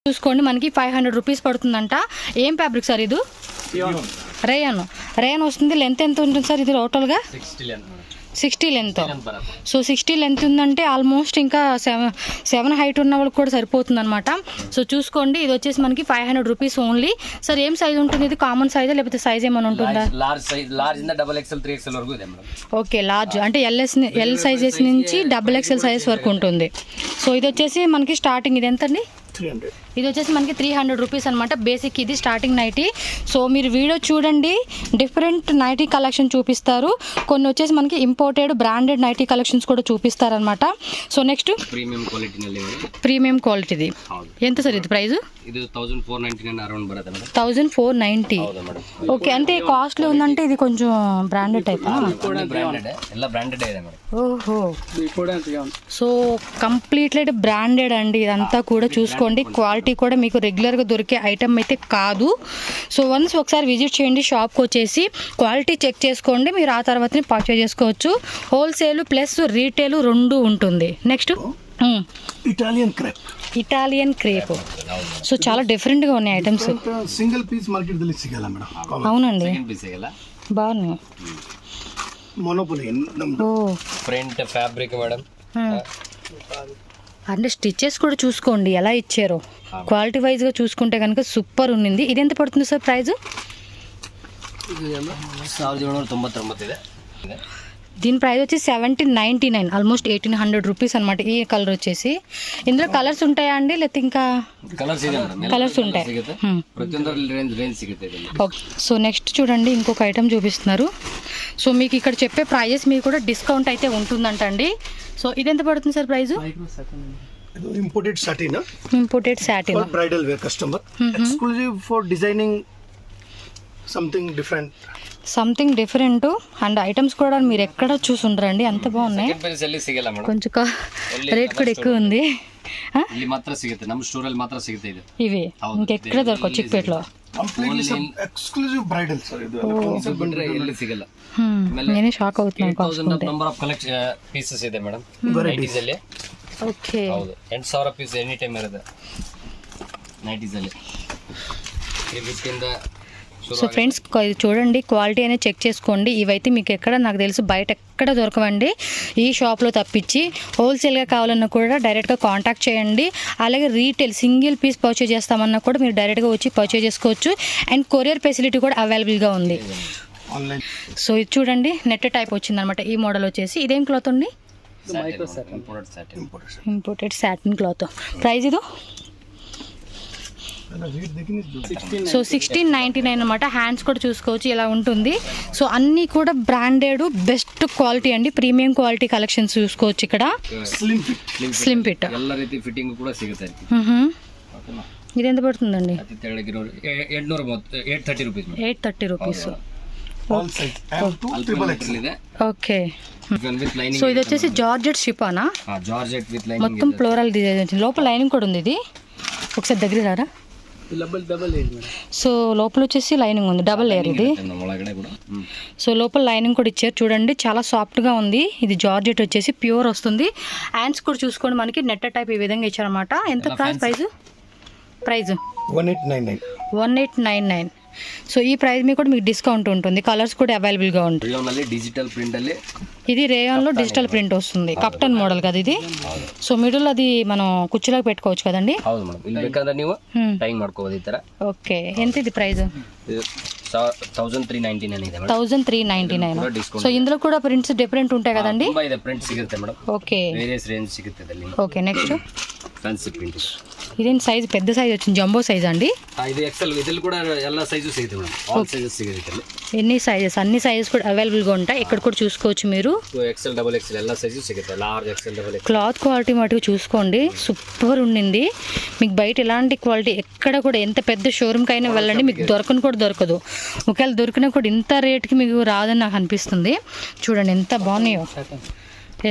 చూసుకోండి మనకి 500 రూపీస్ పడుతుందంట. ఏం ఫ్యాబ్రిక్ సార్ ఇది? రేయన్ వస్తుంది. లెంత్ ఎంత ఉంటుంది సార్ ఇది టోటల్గా? 60 లెంత్. సో 60 లెంత్ ఉందంటే ఆల్మోస్ట్ ఇంకా 7 హైట్ ఉన్న వాళ్ళకి కూడా సరిపోతుంది అనమాట. సో చూసుకోండి ఇది వచ్చేసి మనకి 500 రూపీస్ ఓన్లీ. సార్ ఏం సైజ్ ఉంటుంది ఇది? కామన్ సైజా లేకపోతే సైజ్ ఏమైనా ఉంటుందా? ఓకే, లార్జ్ అంటే ఎల్ సైజెస్ నుంచి XXL సైజెస్ వరకు ఉంటుంది. సో ఇది వచ్చేసి మనకి స్టార్టింగ్ ఇది ఎంతండి? ఇది వచ్చేసి మనకి 300 రూపీస్ అనమాట. బేసిక్ ఇది స్టార్టింగ్ నైటీ. సో మీరు వీడియో చూడండి, డిఫరెంట్ నైటీ కలెక్షన్ చూపిస్తారు. కొన్ని వచ్చేసి మనకి ఇంపోర్టెడ్ బ్రాండెడ్ నైటీ కలెక్షన్స్ కూడా చూపిస్తారనమాట. సో నెక్స్ట్ ప్రీమియం క్వాలిటీది ఎంత సార్ ఇది ప్రైస్? 1490. ఓకే, అంటే కాస్ట్లీ ఉందంటే ఇది కొంచెం బ్రాండెడ్ టైప్. ఓహో, సో కంప్లీట్లీ బ్రాండెడ్ అండి ఇదంతా కూడా. చూసుకోండి క్వాలిటీ కూడా మీకు రెగ్యులర్గా దొరికే ఐటమ్ అయితే కాదు. సో వన్స్ ఒకసారి విజిట్ చేయండి షాప్కి వచ్చేసి, క్వాలిటీ చెక్ చేసుకోండి. మీరు ఆ తర్వాతనే పర్చేజ్ చేసుకోవచ్చు. హోల్సేల్ ప్లస్ రీటైల్ రెండు ఉంటుంది. Next Italian crepe. సో చాలా డిఫరెంట్గా ఉన్నాయి ఐటమ్స్. సింగిల్ పీస్ మార్కెట్ సిగಲ್ಲ ಮೇಡಂ. అవునండి, బాగున్నాయి. Print fabric madam. అంటే స్టిచెస్ కూడా చూసుకోండి ఎలా ఇచ్చారో. క్వాలిటీ వైజ్గా చూసుకుంటే కనుక సూపర్ ఉన్నింది. ఇది ఎంత పడుతుంది సార్ ప్రైస్? 1799. దీని ప్రైస్ వచ్చి 1799, ఆల్మోస్ట్ 1800 రూపీస్ అనమాట. ఈ కలర్ వచ్చేసి ఇందులో కలర్స్ ఉంటాయా అండి లేకపోతే ఇంకా కలర్స్ ఉంటాయి? ఓకే, సో నెక్స్ట్ చూడండి ఇంకొక ఐటమ్ చూపిస్తున్నారు. సో మీకు ఇక్కడ చెప్పే ప్రైజెస్ మీకు కూడా డిస్కౌంట్ అయితే ఉంటుందంట అండి. సో ఇది ఎంత పడుతుంది sir price? Imported satin. Imported satin for bridal wear customer. Exclusive for designing something different. And items కూడా మీరు ఎక్కడ చూసుంటారండి, అంత బాగున్నాయి. కొంచెం రేట్ కూడా ఎక్కువ ఉంది. ఇవి ఇంకెక్కడ దొరకవు చిక్పేటలో. నేనే షాక్ అవుతున్నాను. ఓకే, సో ఫ్రెండ్స్ ఇది చూడండి క్వాలిటీ అనేది చెక్ చేసుకోండి. ఇవైతే మీకు ఎక్కడ నాకు తెలుసు బయట ఎక్కడ దొరకవండి ఈ షాప్లో తప్పించి. హోల్సేల్గా కావాలన్నా కూడా డైరెక్ట్గా కాంటాక్ట్ చేయండి. అలాగే రీటైల్ సింగిల్ పీస్ పర్చేజ్ చేస్తామన్నా కూడా మీరు డైరెక్ట్గా వచ్చి పర్చేజ్ చేసుకోవచ్చు. అండ్ కొరియర్ ఫెసిలిటీ కూడా అవైలబుల్గా ఉంది. సో ఇది చూడండి నెట్ టైప్ వచ్చిందనమాట ఈ మోడల్ వచ్చేసి. ఇదేం క్లాత్ ఉంది? Imported satin cloth. ప్రైస్ ఇది సో 1699 అనమాట. హ్యాండ్స్ కూడా చూసుకోవచ్చు ఇలా ఉంటుంది. సో అన్నీ కూడా బ్రాండెడ్ బెస్ట్ క్వాలిటీ అండి, ప్రీమియం క్వాలిటీ కలెక్షన్స్ చూసుకోవచ్చు ఇక్కడ. Slim fit. ఇది ఎంత పడుతుందండి? 830 రూపీస్. ఓకే, సో ఇది వచ్చేసి జార్జెట్ షిపానా? మొత్తం ఫ్లోరల్ డిజైన్ వచ్చింది. లోపల లైనింగ్ కూడా ఉంది. ఇది ఒకసారి దగ్గర రారా. సో లోపల వచ్చేసి లైనింగ్ ఉంది, డబల్ లేయర్ ఇది. సో లోపల లైనింగ్ కూడా ఇచ్చారు చూడండి, చాలా సాఫ్ట్గా ఉంది. ఇది జార్జెట్ వచ్చేసి ప్యూర్ వస్తుంది. హ్యాండ్స్ కూడా చూసుకోండి మనకి నెట్ టైప్ ఈ విధంగా ఇచ్చారనమాట. ఎంత ప్రైస్? 1899. సో ఈ ప్రైస్ మీద కూడా మీకు డిస్కౌంట్ ఉంటుంది. కలర్స్ కూడా అవైలబుల్గా ఉంటుంది. ఇది రేయాన్లో డిజిటల్ ప్రింట్ వస్తుంది. కప్టన్ మోడల్ కదా ఇది. సో మిడిల్ అది మనం కుర్చీలోకి పెట్టుకోవచ్చు కదండి. ఓకే, ఎంత ఇది ప్రైస్? 1399. సో ఇందులో కూడా ప్రింట్స్ డిఫరెంట్ ఉంటాయి కదండి. ఓకే ఓకే, నెక్స్ట్ ఇదేం సైజ్? పెద్ద సైజ్ వచ్చింది, జంబో సైజ్ అండి. ఎన్ని సైజెస్? అన్ని సైజెస్ కూడా అవైలబుల్గా ఉంటాయి. ఇక్కడ కూడా చూసుకోవచ్చు మీరు. క్లాత్ క్వాలిటీ మటుకు చూసుకోండి, సూపర్ ఉండింది. మీకు బయట ఎలాంటి క్వాలిటీ ఎక్కడ కూడా ఎంత పెద్ద షోరూమ్కి అయినా వెళ్ళండి మీకు దొరకను కూడా దొరకదు. ఒకవేళ దొరికినా కూడా ఇంత రేట్కి మీకు రాదని నాకు అనిపిస్తుంది. చూడండి ఎంత బాగున్నాయో.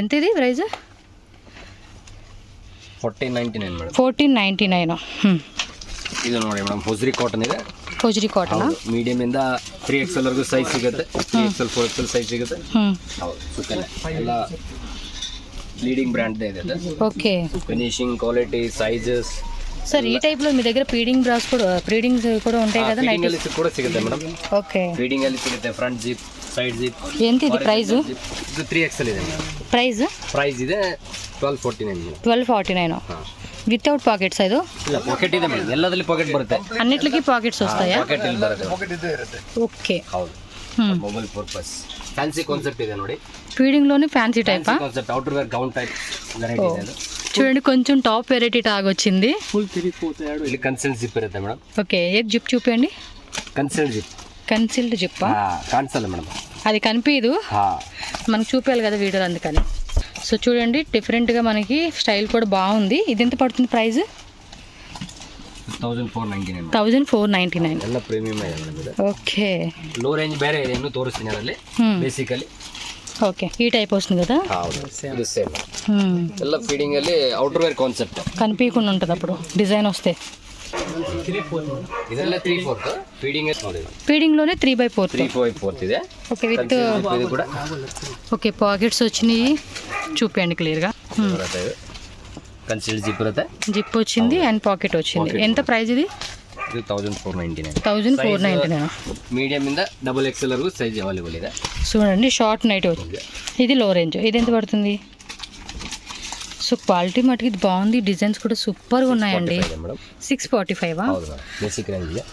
ఎంత ఇది ప్రైస్? 1499. ಇದು ನೋಡಿ ಮೇಡಮ್ ಹೊಜ್ರಿ ಕಾಟನ್ ಇದೆ. ಹೊಜ್ರಿ ಕಾಟನ್ ಮೀಡಿಯಂ ಇಂದ 3XL ವರೆಗೂ ಸೈಜ್ ಸಿಗುತ್ತೆ. 3XL 4XL ಸೈಜ್ ಸಿಗುತ್ತೆ. ಹೌದು, ಎಲ್ಲ ಲೀಡಿಂಗ್ ಬ್ರ್ಯಾಂಡ್ ಇದೆ. Okay, finishing quality sizes sir ఈ టైప్లో మీ దగ్గర ప్రీడింగ్స్ కూడా ఉంటాయి కదా ಫೀಡಿಂಗ್ నైట్? ಅಲ್ಲಿ ಕೂಡ ಸಿಗುತ್ತೆ ಮೇಡಮ್. ఓకే. ಫೀಡಿಂಗ್ ಅಲ್ಲಿ ಸಿಗುತ್ತೆ, ಫ್ರಂಟ್ ಜಿಪ್, ಸೈಡ್ ಜಿಪ್. ఎంత ఇది ప్రైజు? ಇದು 3XL ಇದೆ ಮೇಡಮ್. ప్రైజ్ ಇದೆ 1249 ಮೇಡಮ್. 1249 వితౌట్ పాకెట్స్ ಇದು? ಇಲ್ಲ, ಪಾಕೆಟ್ ಇದೆ ಮೇಡಮ್, ಎಲ್ಲದರಲ್ಲಿ ಪಾಕೆಟ್ ಬರುತ್ತೆ. అన్నిటికీ పాకెట్స్ వస్తాయా? ಪಾಕೆಟ್ ಇಲ್ಲಿ ಬರುತ್ತೆ. ఓకే. ಹೌದು, ಮೊಬೈಲ್ ಪರ್ಪಸ್. ಫ್ಯಾನ್ಸಿ ಕಾನ್ಸೆಪ್ಟ್ ಇದೆ ನೋಡಿ. ఫీడింగ్లోని ఫ్యాన్సీ టైపా? Concept outer wear gown type variety ಇದೆ ಅದು. చూడండి కొంచెం టాప్ వెరైటీ టాగ్ వచ్చింది. ಇಲ್ಲಿ ಕನ್ಸೆಲ್ ಜಿಪ್ ಇರುತ್ತೆ ಮೇಡಮ್. ఓకే, ఏది జిప్ చూపించండి. Conceal zip. కన్సిల్డ్ జిప్పా? ಕಾಣಿಸಲ್ಲ ಮೇಡಮ್, అది కనిపించదు, మనకు చూపించాలి కదా వీడియోలో, అందుకని. సో చూడండి డిఫరెంట్గా మనకి స్టైల్ కూడా బాగుంది. ఇది ఎంత పడుతుంది ప్రైస్? 1499. 1499. ಎಲ್ಲ ಪ್ರೀಮಿಯಂ ಇದೆ ಮೇಡಮ್ ಇದು. ఓకే. ಲೋ ರೇಂಜ್ ಬೇರೆ ಇದೆ, ಇನ್ನೂ ತೋರಿಸ್ತೀನಿ ಅದರಲ್ಲಿ. ಬೇಸಿಕಲಿ ఓకే, ఈ టైప్ వస్తుంది కదా? ಹೌದು, ಇದು ಸೇಮ್. ಎಲ್ಲ ಫೀಡಿಂಗ್ ಅಲ್ಲಿ ಔಟರ್ ವೇರ್ ಕಾನ್ಸೆಪ್ಟ್ కనిపించకుండా ఉంటుంది అప్పుడు డిజైన్ వస్తే. ಇದೆಲ್ಲ 3/4 ಫೀಡಿಂಗ್ ನೋಡಿ. ఫీడింగ్లోనే 3/4. 3/4 ಇದೆ. ఓకే, విత్ ಇದು ಕೂಡ ఓకే పాకెట్స్ వచ్చినాయి, చూపించండి క్లియర్గా. ಬರುತ್ತೆ. ಇದು ಕನ್ಸಿಲ್ಡ್ ಜಿಪ್ ಇರುತ್ತೆ, జిప్ వచ్చింది అండ్ పాకెట్ వచ్చింది. ఎంత ప్రైస్ ఇది? ಇದು 1499. 1499. ಮೀಡಿಯಂ ಇಂದ XXL ವರೆಗೂ ಸೈಜ್ ಅವೈಲೇಬಲ್ ಇದೆ. చూడండి షార్ట్ నైట్ వచ్చింది. ఇది లో రేంజ్. ఇది ఎంత పడుతుంది? సో క్వాలిటీ మటుకు ఇది బాగుంది, డిజైన్స్ కూడా సూపర్గా ఉన్నాయండి. 645. ಹೌದು ಮೇಡಮ್, ಬೇಸಿಕ್ ರೇಂಜ್ ಇದೆ.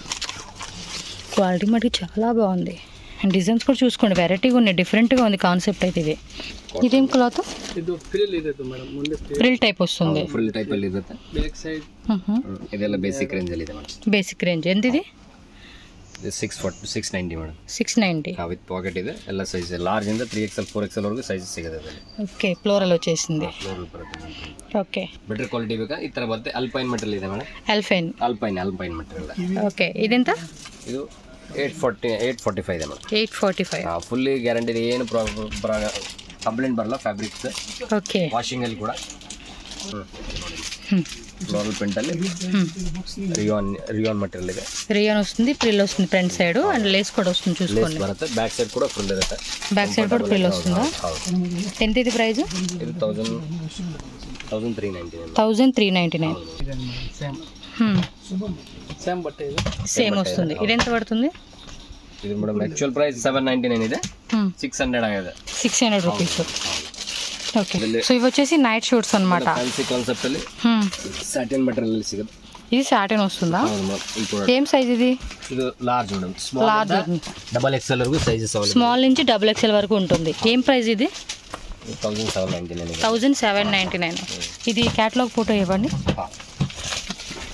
క్వాలిటీ మటుకు చాలా బాగుంది. అండ్ డిజైన్స్ కూడా చూసుకోండి, వెరైటీగా ఉన్నాయి, డిఫరెంట్గా ఉంది కాన్సెప్ట్ అయితే. ఇదేం క్లాత్? ಇದು ಫ್ರಿಲ್ ಇದೆ ಮೇಡಮ್, ಮುಂದೆ ఫ్రిల్ టైప్ వస్తుంది. ಫುಲ್ ಟೈಪ್ ಅಲ್ಲಿ ಇರುತ್ತೆ. ಬ್ಯಾಕ್ ಸೈಡ್ ಇದೆಲ್ಲ ಬೇಸಿಕ್ ರೇಂಜ್ ಅಲ್ಲಿ ಇದೆ ಮೇಡಮ್. బేసిక్ రేంజ్ ఎంత ఇది? ಇದು 690 ಮೇಡಮ್. 690. ವಿತ್ ಪಾಕೆಟ್ ಇದೆ, ಎಲ್ಲ ಸೈಜ್ ಲಾರ್ಜ್ ಇಂದ 3XL 4XL ವರೆಗೂ ಸೈಜ್ ಸಿಗುತ್ತೆ ಅದರಲ್ಲಿ. ఓకే, ఫ్లోరల్ వచ్చేసింది. ಫ್ಲೋರಲ್ ಬರುತ್ತೆ. ఓకే, ಬೆಟರ್ ಕ್ವಾಲಿಟಿ ಬೇಕಾ ಈ ತರ ಬರುತ್ತೆ. ಅಲ್ಪೈನ್ ಮೆಟೀರಿಯಲ್ ಇದೆ ಮೇಡಮ್. Alpine material. ఓకే, ಇದೆಂತ? ಇದು 845 ಇದೆ ಮೇಡಮ್. 845. ಫುಲ್ಲಿ ಗ್ಯಾರಂಟಿ ಇದೆ, ಏನು ಕಂಪ್ಲೇಂಟ್ ಬರಲ್ಲ. Fabrics okay. ವಾಷಿಂಗ್ ಅಲ್ಲಿ ಕೂಡ ఫ్లోరల్ ಪ್ರಿಂಟ್ ಅಲ್ಲಿ ರಿಯಾನ್ మెటీరియల్ ಇದೆ. రియాన్ వస్తుంది, ప్రిల్ వస్తుంది ఫ్రంట్ సైడ్, అండ్ లేస్ కూడా వస్తుంది చూసుకోండి. ಬರುತ್ತೆ. బ్యాక్ సైడ్ కూడా ఫుల్ ఇರುತ್ತೆ. బ్యాక్ సైడ్ కూడా ప్రిల్ వస్తుందా? ఎంత ఇది ప్రైస్? ಇದು 1399. 1399. ಸೇಮ್ ಬಟ್ಟೆ ಇದೆ, సేమ్ వస్తుంది. ఇది ఎంత పడుతుంది? ಇದು ಮೇಡಮ್ ಆಕ್ಚುಯಲ್ ಪ್ರೈಸ್ 799 ಇದೆ, 600 ಆಗಿದೆ. 600 రూపీస్. ఓకే, సో ఇవి వచ్చేసి నైట్ షూట్స్ అనమాట. ಫ್ಯಾನ್ಸಿ ಕಾನ್ಸೆಪ್ಟ್ ಅಲ್ಲಿ ಸ್ಯಾಟಿನ್ ಮೆಟೀರಿಯಲ್ ಅಲ್ಲಿ ಸಿಗುತ್ತೆ. ఇది సాటిన్ వస్తుందా? ಹೌದು ಮೇಡಮ್. ఏం సైజ్ ఇది? ಇದು ಲಾರ್ಜ್ ಮೇಡಮ್. లార్జ్. XXL వరకు సైజెస్ అవైలబుల్. స్మాల్ నుంచి XXL వరకు ఉంటుంది. ఏం ప్రైస్ ఇది? 1799. 1799. ఇది క్యాటలాగ్ ఫోటో ఇవ్వండి.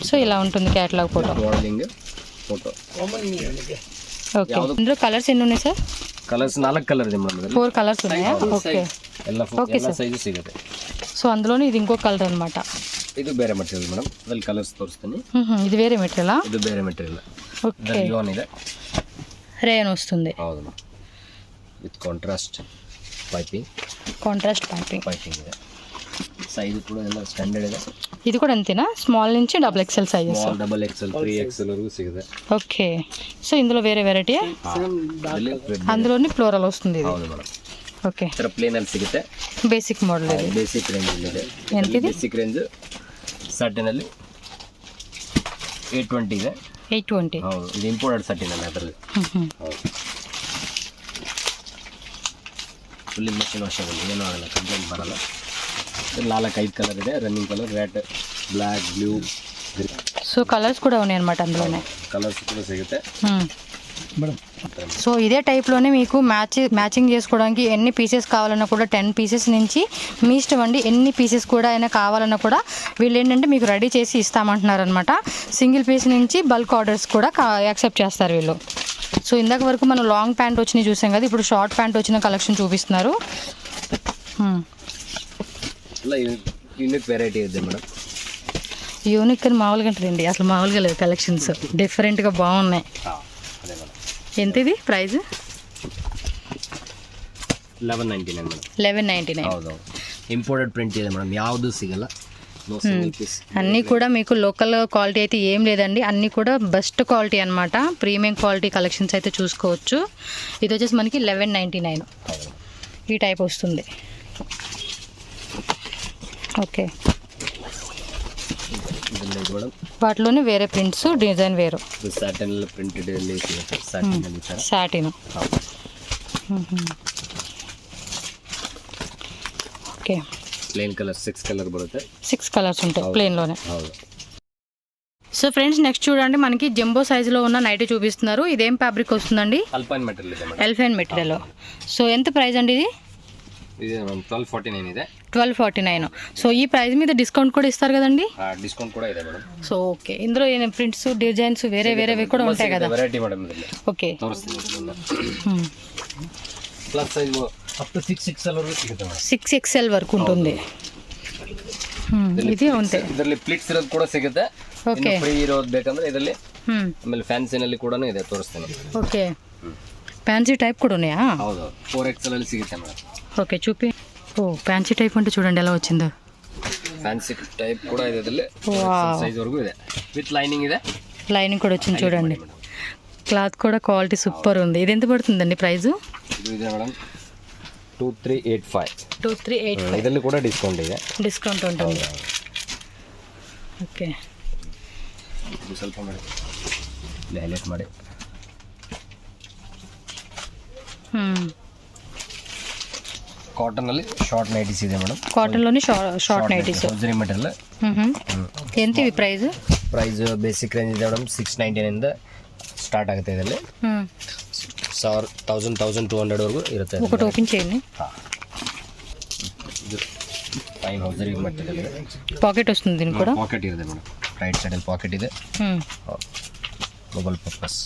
సో ఇలా ఉంటుంది catalogue photo. Modelling photo. Okay, ఇందులో కలర్స్ ఎన్ని ఉన్నాయి సార్? కలర్స్ 4 కలర్ ಇದೆ ಮೇಡಮ್. 4 కలర్స్ ఉన్నాయా? ఓకే, ಎಲ್ಲ ಸೈಜ್ ಸಿಗುತ್ತೆ. సో అందులోనే ఇది ఇంకో కలర్ అనమాట. ಇದು ಬೇರೆ ಮೆಟೀರಿಯಲ್ ಮೇಡಮ್, ಅದ್ರಲ್ಲಿ ಕಲರ್ಸ್ ತೋರಿಸ್ತೀನಿ. ఇది వేరే మెటీరియలా? ಇದು ಬೇರೆ ಮೆಟೀರಿಯಲ್. ఓకే, ರಿಯಾನ್ ಇದೆ, రేయన్ వస్తుంది. ಹೌದು ಮೇಡಮ್. ವಿತ್ ಕಾಂಟ್ರಾಸ್ಟ್ ಪೈಪಿಂಗ್ ಇದೆ. ಸೈಜ್ ಕೂಡ ಎಲ್ಲ ಸ್ಟ್ಯಾಂಡರ್ಡ್ ಇದೆ. ఇది కూడా అంతేనా? స్మాల్ నుంచి XXL sizes. Small XXL 3XL వరకు ಸಿಗುತ್ತೆ. ఓకే, సో ఇందులో వేరే వెరైటీ, అందులోని ఫ్లోరల్ వస్తుంది ఇది. ಹೌದು ಮೇಡಮ್. ఓకే, ಈ ಥರ ಪ್ಲೇನ್ ಅಲ್ಲಿ ಸಿಗುತ್ತೆ. ಬೇಸಿಕ್ ಮೋಡಲ್ ఇది. ಬೇಸಿಕ್ ರೇಂಜ್ ಇದೆ. ಎಂತಿದೆ? ಬೇಸಿಕ್ ರೇಂಜ್ ಸಟಿನ್ ಅಲ್ಲಿ 820 ಇದೆ. 820. ಹೌದು, ಇದು ಇಂಪೋರ್ಟೆಡ್ ಸಟಿನ್ ಅಲ್ಲ ಅದರಲ್ಲಿ. ಹೌದು, ಫುಲ್ಲಿ ಮೆಷಿನ್ ವಾಷಬಲ್, ಏನೂ ಆಗಲ್ಲ, ಕಂಪ್ಲೇಂಟ್ ಬರಲ್ಲ. 4-5 ಕಲರ್ ಇದೆ. Running colour red, black, blue. So colours కూడా ఉన్నాయి అనమాట అందులోనే. కలర్స్ కూడా సిಗುತ್ತೆ. సో ఇదే టైప్లోనే మీకు మ్యాచింగ్ చేసుకోవడానికి ఎన్ని పీసెస్ కావాలన్నా కూడా 10 పీసెస్ నుంచి మీ ఇష్టం అండి. ఎన్ని పీసెస్ కూడా అయినా కావాలన్నా కూడా వీళ్ళు ఏంటంటే మీకు రెడీ చేసి ఇస్తామంటున్నారు అనమాట. సింగిల్ పీస్ నుంచి బల్క్ ఆర్డర్స్ కూడా యాక్సెప్ట్ చేస్తారు వీళ్ళు. సో ఇందాక వరకు మనం లాంగ్ ప్యాంట్ వచ్చినాయి చూసాం కదా, ఇప్పుడు షార్ట్ ప్యాంట్ వచ్చిన కలెక్షన్ చూపిస్తున్నారు. యూనిక్ వెరైటీ ಇದೆ మేడం. యూనిక్ అని మామూలుగా అంటారండి, అసలు మామూలుగా లేదు కలెక్షన్స్, డిఫరెంట్గా బాగున్నాయి. ఎంత ఇది ప్రైస్? 1199 ಮೇಡಮ್. 1199. ಹೌದು, ಇಂಪೋರ್ಟೆಡ್ ಪ್ರಿಂಟ್ ಇದೆ ಮೇಡಮ್, ಯಾವುದು ಸಿಗಲ್ಲ. అన్నీ కూడా మీకు లోకల్ క్వాలిటీ అయితే ఏం లేదండి, అన్నీ కూడా బెస్ట్ క్వాలిటీ అనమాట. ప్రీమియం క్వాలిటీ కలెక్షన్స్ అయితే చూసుకోవచ్చు. ఇది వచ్చేసి మనకి 1199 ఈ టైప్ వస్తుంది. ఓకే, ಇದೆಲ್ಲ ಇದು ಮೇಡಮ್ వాటిలోనే వేరే ప్రింట్స్ డిజైన్ వేరు ಇದು ಸ್ಯಾಟನ್ ಪ್ರಿಂಟೆಡ್ ಅಲ್ಲಿ ಸಿಗುತ್ತೆ ಸ್ಯಾಟನ್ ಅಲ್ಲಿ sir satin okay plain colour 6 colour ಬರುತ್ತೆ 6 కలర్స్ ఉంటాయి ప్లెయిన్లోనే. ಹೌದು. సో ఫ్రెండ్స్ నెక్స్ట్ చూడండి మనకి జంబో సైజులో ఉన్న నైటీ చూపిస్తున్నారు. ఇదేం ఫ్యాబ్రిక్ వస్తుందండి? ಅಲ್ಪೈನ್ ಮೆಟೀರಿಯಲ್ ಇದೆ ಮೇಡಮ್. ఎల్ఫైన్ మెటీరియల్. సో ఎంత ప్రైస్ అండి ఇది? ఇది 1249 ಇದೆ. 1249. సో ఈ ప్రైస్ మీద డిస్కౌంట్ కూడా ఇస్తారు కదండి? డిస్కౌంట్ కూడా ಇದೆ ಮೇಡಮ್. సో ఓకే, ఇందులో ప్రింట్స్ డిజైన్స్ వేరేవి కూడా ఉంటాయి కదా? వెరైటీ మేడం ఇది. ఓకే, తోరిస్తాను. Plus size up to 6XL వరకు ಸಿಗುತ್ತೆ ಮೇಡಮ್. 6XL వరకు ఉంటుంది. ఇది అంతే. ಇದರಲ್ಲಿ ಪ್ಲಿಟ್ಸ್ ಇರೋದು ಕೂಡ ಸಿಗುತ್ತೆ. ಓಕೆ, ಫ್ರೀ ಇರೋದು ಬೇಕಂದ್ರೆ ಇದರಲ್ಲಿ ಆಮೇಲೆ ಫ್ಯಾನ್ಸಿನಲ್ಲಿ ಕೂಡ ಇದೆ, ತೋರಿಸ್ತೇನೆ. ఓకే, ఫ్యాన్సీ టైప్ కూడా ఉన్నాయా? ಹೌದು, 4XL ಅಲ್ಲಿ ಸಿಗುತ್ತೆ ಮೇಡಮ್. ఓకే చూపి. ఓ ఫ్యాన్సీ టైప్ అంటే చూడండి ఎలా వచ్చిందో. ಫ್ಯಾನ್ಸಿ ಟೈಪ್ ಕೂಡ ಇದೆ, ಇದರಲ್ಲಿ ಸೈಜ್ ವರೆಗೂ ಇದೆ, ವಿತ್ ಲೈನಿಂಗ್ ಇದೆ. లైనింగ్ కూడా వచ్చింది చూడండి. క్లాత్ కూడా క్వాలిటీ సూపర్ ఉంది. ఇది ఎంత పడుతుందండి ప్రైస్? ಇದು ಇದೆ ಮೇಡಮ್ 2385. 2385. ಇದರಲ್ಲಿ ಕೂಡ ಡಿಸ್ಕೌಂಟ್ ಇದೆ. డిస్కౌంట్ ఉంటుంది. ఓకే, ಇದು ಸ್ವಲ್ಪ ಮಾಡಿ ಹೈಲೈಟ್ ಮಾಡಿ. ಕಾಟನ್ ಅಲ್ಲಿ ಶಾರ್ಟ್ ನೈಟೀಸ್ ಇದೆ ಮೇಡಮ್. కాటన్లోని షార్ట్ నైటీస్. Hosiery material. ఎంత ఇవి ప్రైస్? ಪ್ರೈಸ್ ಬೇಸಿಕ್ ರೇಂಜ್ ಇದೆ ಮೇಡಮ್ 699 ಇಂದ ಸ್ಟಾರ್ಟ್ ಆಗುತ್ತೆ. ಇದರಲ್ಲಿ 1200 ವರೆಗೂ ಇರುತ್ತೆ. ఒకటి ఓపెన్ చేయండి. ಇದು ಫೈನ್ ಹೌಸರಿ ಮೆಟೀರಿಯಲ್ ಇದೆ. పాకెట్ వస్తుంది దీనికి కూడా. ಪಾಕೆಟ್ ಇದೆ ಮೇಡಮ್, ರೈಟ್ ಸೈಡ್ ಅಲ್ಲಿ ಪಾಕೆಟ್ ಇದೆ. Mobile purpose.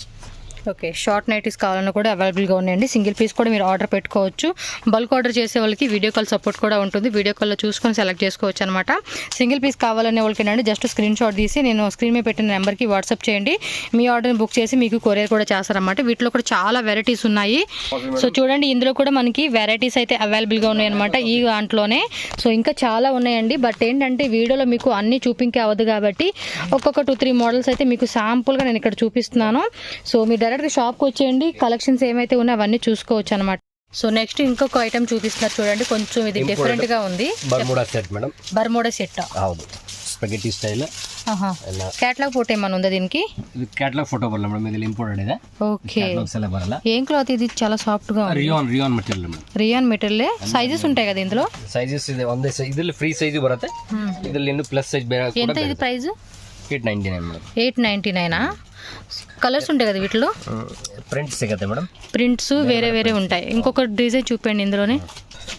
Okay, short nighties కావాలన్నా కూడా అవైలబుల్గా ఉన్నాయండి. సింగిల్ పీస్ కూడా మీరు ఆర్డర్ పెట్టుకోవచ్చు. బల్క్ ఆర్డర్ చేసే వాళ్ళకి వీడియో కాల్ సపోర్ట్ కూడా ఉంటుంది. వీడియో కాల్లో చూసుకొని సెలెక్ట్ చేసుకోవచ్చు అనమాట. సింగిల్ పీస్ కావాలనే వాళ్ళకి ఏంటంటే జస్ట్ స్క్రీన్ షాట్ తీసి నేను స్క్రీన్ మీద పెట్టిన నెంబర్కి వాట్సాప్ చేయండి. మీ ఆర్డర్ని బుక్ చేసి మీకు కొరియర్ కూడా చేస్తారన్నమాట. వీటిలో కూడా చాలా వెరైటీస్ ఉన్నాయి. సో చూడండి, ఇందులో కూడా మనకి వెరైటీస్ అయితే అవైలబుల్గా ఉన్నాయన్నమాట ఈ దాంట్లోనే. సో ఇంకా చాలా ఉన్నాయండి. బట్ ఏంటంటే వీడియోలో మీకు అన్నీ చూపించే అవ్వదు కాబట్టి ఒక్కొక్క 2-3 మోడల్స్ అయితే మీకు శాంపుల్గా నేను ఇక్కడ చూపిస్తున్నాను. సో మీరు డైరెక్ట్గా షాప్కి వచ్చేయండి, కలెక్షన్స్ ఏమైతే ఉన్నాయో అవన్నీ చూసుకోవచ్చు అనమాట. సో నెక్స్ట్ ఇంకొక ఐటమ్ చూపిస్తున్నారు చూడండి, కొంచెం ఇది డిఫరెంట్ గా ఉంది. Bermuda set madam. Bermuda set. ಹೌದು, ಸ್ಪೆಗೆಟಿ ಸ್ಟೈಲ್. ಕ್ಯಾಟ್ಲಾಗ್ ಫೋಟೋ ఏమన్నా ఉందా దీనికి? ಇದು ಕ್ಯಾಟಲಾಗ್ ಫೋಟೋ ಬರಲ್ಲ ಮೇಡಮ್, ಇದು ಇಂಪೋರ್ಟೆಡ್ ಇದೆ. ఓకే, ಕ್ಯಾಟಲಾಗ್ಸ್ ಎಲ್ಲ ಬರಲ್ಲ. ఏం క్లాత్ ఇది? చాలా సాఫ్ట్ గా ఉంది. Rayon material madam. Rayon material. Sizes ఉంటాయి కదా ఇందులో? ಸೈಜಸ್ ಇದೆ, ಒಂದೇ ಸೈಜ್. ಇದರಲ್ಲಿ ಫ್ರೀ ಸೈಜ್ ಬರುತ್ತೆ, ಇದರಲ್ಲಿ ಇನ್ನು ಪ್ಲಸ್ ಸೈಜ್ ಬೇರೆ. ఎంత ఇది ప్రైస్? 899 ಮೇಡಮ್. 899. కలర్స్ ఉంటాయి కదా వీటిలో? ಪ್ರಿಂಟ್ ಸಿಗುತ್ತೆ ಮೇಡಮ್. ప్రింట్స్ వేరే ఉంటాయి. ఇంకొక డిజైన్ చూపండి ఇందులోనే.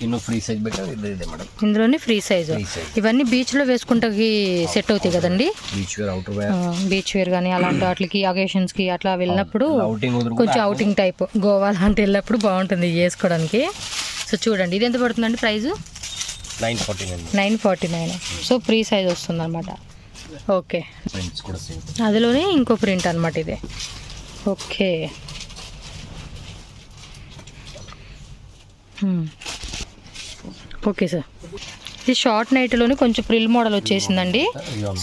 ಇನ್ನು ಫ್ರೀ సైజ్ బెటర్ ఇది ಇದೆ ಮೇಡಮ್. ఇందులోనే ఫ్రీ సైజ్. ఇవన్నీ బీచ్ లో వేసుకుంటాకి సెట్ అవుతాయి కదండి? Beach wear, outer wear. Beach wear కానీ అలాంటి వాటికి అకేషన్స్ కి అట్లా వెళ్ళినప్పుడు ఔటింగ్ కొంచెం అవుటింగ్ టైప్ గోవా లాంటి వెళ్ళినప్పుడు బాగుంటుంది వేసుకోవడానికి. సో చూడండి, ఇది ఎంత పడుతుందండి ప్రైస్? 949. సో ఫ్రీ సైజ్ వస్తుంది అనమాట. ఓకే, ప్రింట్స్ కూడా సేమ్. అదిలోనే ఇంకో ప్రింట్ అనమాట ఇది. Okay, okay sir. ఇది షార్ట్ నైట్లోనే కొంచెం ప్రిల్ మోడల్ వచ్చేసిందండి.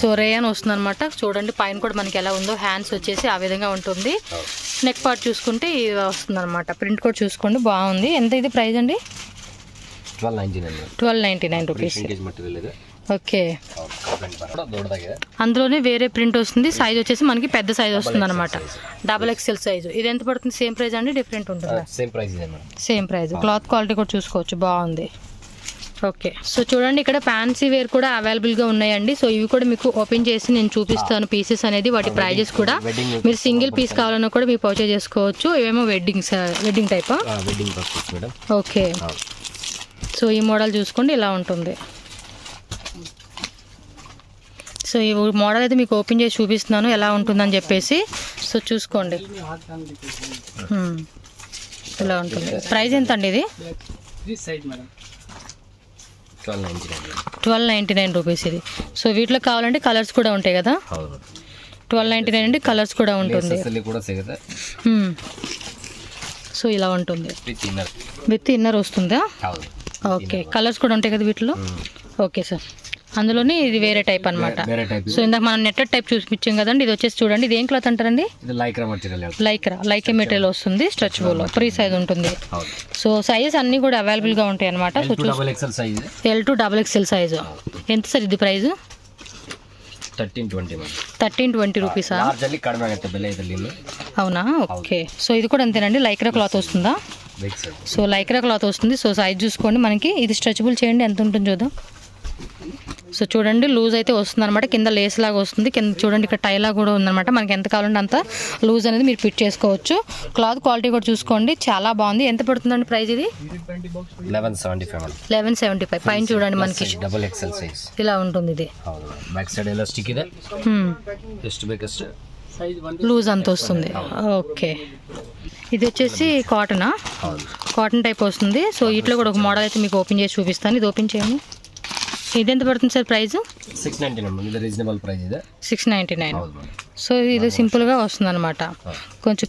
సో రేయాన్ వస్తుంది అనమాట. చూడండి పైన కూడా మనకి ఎలా ఉందో, హ్యాండ్స్ వచ్చేసి ఆ విధంగా ఉంటుంది. నెక్ పార్ట్ చూసుకుంటే ఇది వస్తుంది అనమాట. ప్రింట్ కూడా చూసుకోండి, బాగుంది. ఎంత ఇది ప్రైస్ అండి? 1299 రూపీస్. ఓకే, అందులోనే వేరే ప్రింట్ వస్తుంది. సైజ్ వచ్చేసి మనకి పెద్ద సైజ్ వస్తుంది అనమాట, XXL సైజు. ఇది ఎంత పడుతుంది? సేమ్ ప్రైస్ అండి, డిఫరెంట్ ఉంటుందా? Same price. క్లాత్ క్వాలిటీ కూడా చూసుకోవచ్చు, బాగుంది. ఓకే, సో చూడండి ఇక్కడ ఫ్యాన్సీ వేర్ కూడా అవైలబుల్గా ఉన్నాయండి. సో ఇవి కూడా మీకు ఓపెన్ చేసి నేను చూపిస్తాను పీసెస్ అనేది, వాటి ప్రైజెస్ కూడా. మీరు సింగిల్ పీస్ కావాలన్నా కూడా మీరు పర్చేజ్ చేసుకోవచ్చు. ఇవేమో వెడ్డింగ్ టైపా? ఓకే, సో ఈ మోడల్ చూసుకోండి, ఇలా ఉంటుంది. సో ఈ మోడల్ అయితే మీకు ఓపెన్ చేసి చూపిస్తున్నాను ఎలా ఉంటుందని చెప్పేసి. సో చూసుకోండి, ఇలా ఉంటుంది. ప్రైస్ ఎంత అండి ఇది? 1299 రూపీస్ ఇది. సో వీటిలో కావాలంటే కలర్స్ కూడా ఉంటాయి కదా? 1299 అంటే కలర్స్ కూడా ఉంటుంది. సో ఇలా ఉంటుంది, విత్ ఇన్నర్ వస్తుందా? ఓకే, కలర్స్ కూడా ఉంటాయి కదా వీటిలో? Okay sir. అందులోనే ఇది వేరే టైప్ అనమాట. సో ఇందాక మనం నెట్టెడ్ టైప్ చూపించాం కదండి, ఇది వచ్చేసి చూడండి. ఇది ఏం క్లాత్ అంటారండి? లైక్రా మెటీరియల్ వస్తుంది, స్ట్రెచబుల్, ఫ్రీ సైజ్ ఉంటుంది. సో సైజ్ అన్ని కూడా అవైలబుల్ గా ఉంటాయి అనమాట. So L to XXL size. ఎంత సార్ ఇది ప్రైస్? 1320 ಮೇಡಮ್. 1320 రూపీసా? ಲಾರ್ಜ್ ಅಲ್ಲಿ ಕಡಿಮೆ ಆಗುತ್ತೆ ಬೆಲೆ ಇದರಲ್ಲಿ ಇನ್ನು. అవునా, ఓకే. సో ఇది కూడా అంతేనండి, లైక్రా క్లాత్ వస్తుందా? Big size. So Lycra cloth వస్తుంది. సో సైజ్ చూసుకోండి, మనకి ఇది స్ట్రెచబుల్ చేయండి ఎంత ఉంటుంది చూద్దాం. సో చూడండి లూజ్ అయితే వస్తుంది అనమాట, కింద లేస్ లాగా వస్తుంది, కింద చూడండి ఇక్కడ టై లాగా కూడా ఉందన్నమాట. మనకి ఎంత కావాలంటే అంత లూజ్ అనేది మీరు ఫిట్ చేసుకోవచ్చు. క్లాత్ క్వాలిటీ కూడా చూసుకోండి, చాలా బాగుంది. ఎంత పడుతుందండి ప్రైస్ ఇది? 1175 మేడం. 1175. పైన చూడండి మనకి ಡಬಲ್ ಎಕ್ಸೆಲ್ ಸೈಜ್ ఇలా ఉంటుంది ఇది. ಹೌದು. ಬ್ಯಾಕ್ ಸೈಡ್ ಎಲ್ಲ ಸ್ಟಿಕ್ ಇದೆ, ಎಷ್ಟು ಬೇಕಷ್ಟು లూజ్ అంత వస్తుంది. ఓకే, ఇది వచ్చేసి కాటనా? ಹೌದು. కాటన్ టైప్ వస్తుంది. సో ఇట్లా కూడా ఒక మోడల్ అయితే మీకు ఓపెన్ చేసి చూపిస్తాను. ఇది ఓపెన్ చేయండి. ఇది ఎంత పడుతుంది సార్ ప్రైస్? 699 ఇది రీజనబుల్ ప్రైస్ ಇದೆ. 699. ಹೌದು ಮೇಡಮ್. సో ఇది సింపుల్గా వస్తుంది అనమాట. కొంచెం